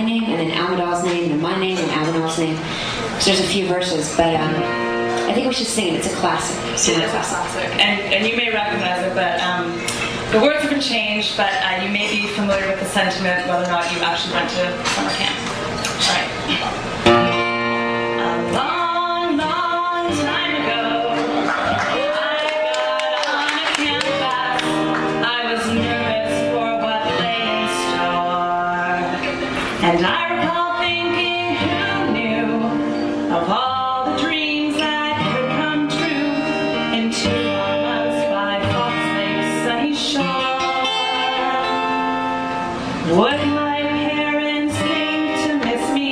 name, and then Amadal's name, and my name, and Amadal's name. So there's a few verses, but I think we should sing it. It's a classic. It is a classic, and you may recognize it, but the words have been changed, but you may be familiar with the sentiment, whether or not you actually went to summer camp. All right. A long, long time ago, I got on a campus. I was nervous for what lay in store, and I recall thinking, who knew of all the dreams that could come true in 2 months by Fox Lake's sunny shore. Would my parents think to miss me?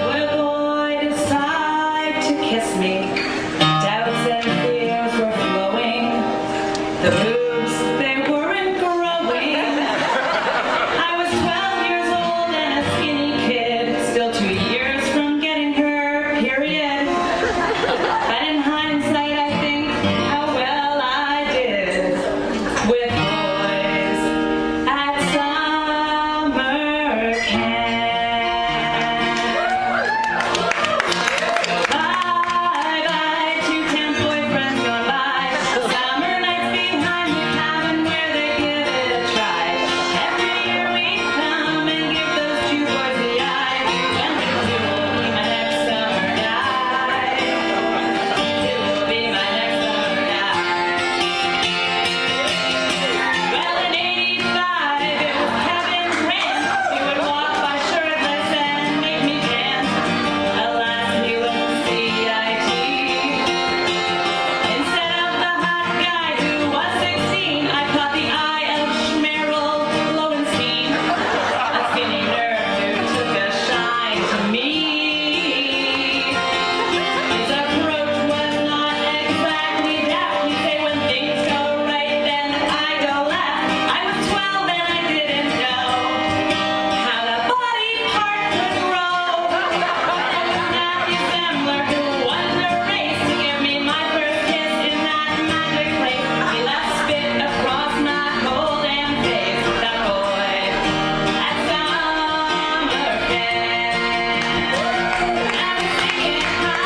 Would a boy decide to kiss me? Doubts and fears were flowing. The boobs, they weren't growing. I was 12 years old and a skinny kid, still 2 years from getting her period. But in hindsight, I think how well I did with boys at summer camp. Bye-bye to camp boyfriends gone by. Summer nights behind the cabin where they give it a try. Every year we come and give those 2 boys the eye. When we do, will be my next summer guy. It will be my next summer guy. Well, in '85, it was Kevin's rant. He would walk by shirtless and make me dance. Alas, he was CIT. Instead of the hot guy who was 16, I caught the eye of Schmerl Lowenstein, a skinny nerd who took a shine to me. His approach was not exactly deft. He'd say, when things go right, then I go left. I was 12 and I didn't know how the body part could grow. And Matthew Semler, who won the race to give me my first kiss in that magic place. He left spit across my whole damn face. That boy at summer camp. I was singing hi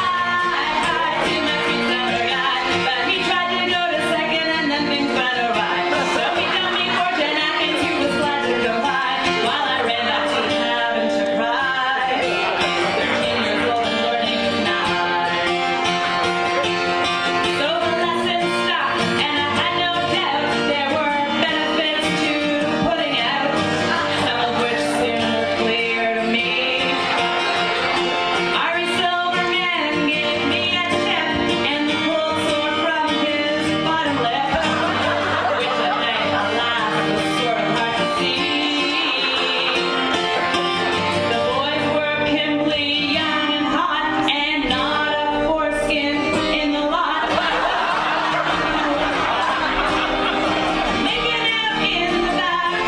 to my sweet summer guy, but he tried to go to second and then things went awry. So he dumped me for Jen Atkins, who was glad to go by, while I ran back to the cabin to cry. 13 years old and learning to nod. So the lesson stopped, and I had no doubt there were benefits to putting out, some of which soon were clear to me. Ari Silverman gave me a tip and the cold sore from his bottom lip, which at night, alas, was sort of hard to see. The boys were pimply, young and hot, and not a foreskin in the lot. Making out in the back,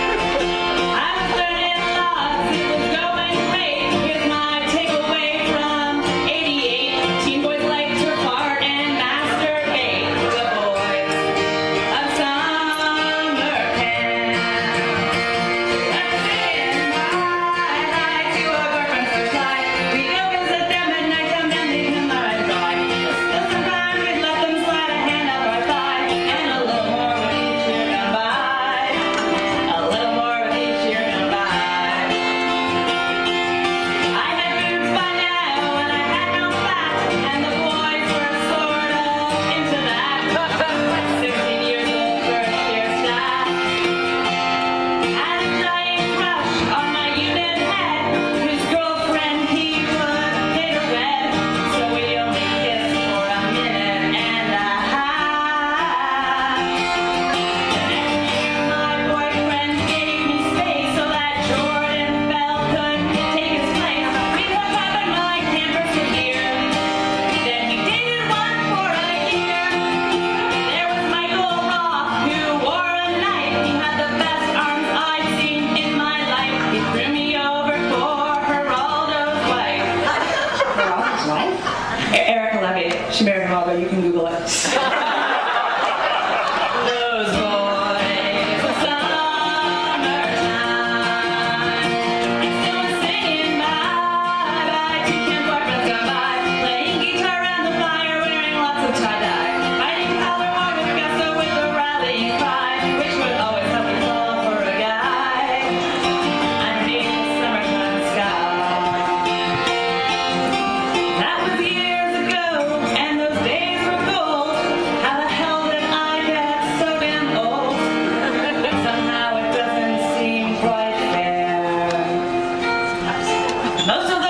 I was learning lots, it was going great. Here's my takeaway from '88. Teen boys like to fart and masturbate. The boys of summer camp. Let's say hi to a girlfriend's first lie. We go visit them at night, and then they come out dry. Still sometimes we'd let them slide a hand up our thigh, and a little more with each year gone by. A little more with each year gone by. I had boobs by now, and I had no fat, and the boys were sort of into that. 16 years old, first year staff. Had a giant crush on my unit head, whose girlfriend he would hit her bed. So we only kissed for a minute and a half. The next year my boyfriend gave me space so that Jordan Bell could take his place. We hooked up in my camper for year. Then he dated one for a year. There was Michael Roth, who wore a knife. He had the best arms I'd seen in my life. He threw me over for Geraldo's wife. Geraldo's wife? Erica Levy. She married Geraldo. You can Google it. Those boys of summertime. I'm still singing Most of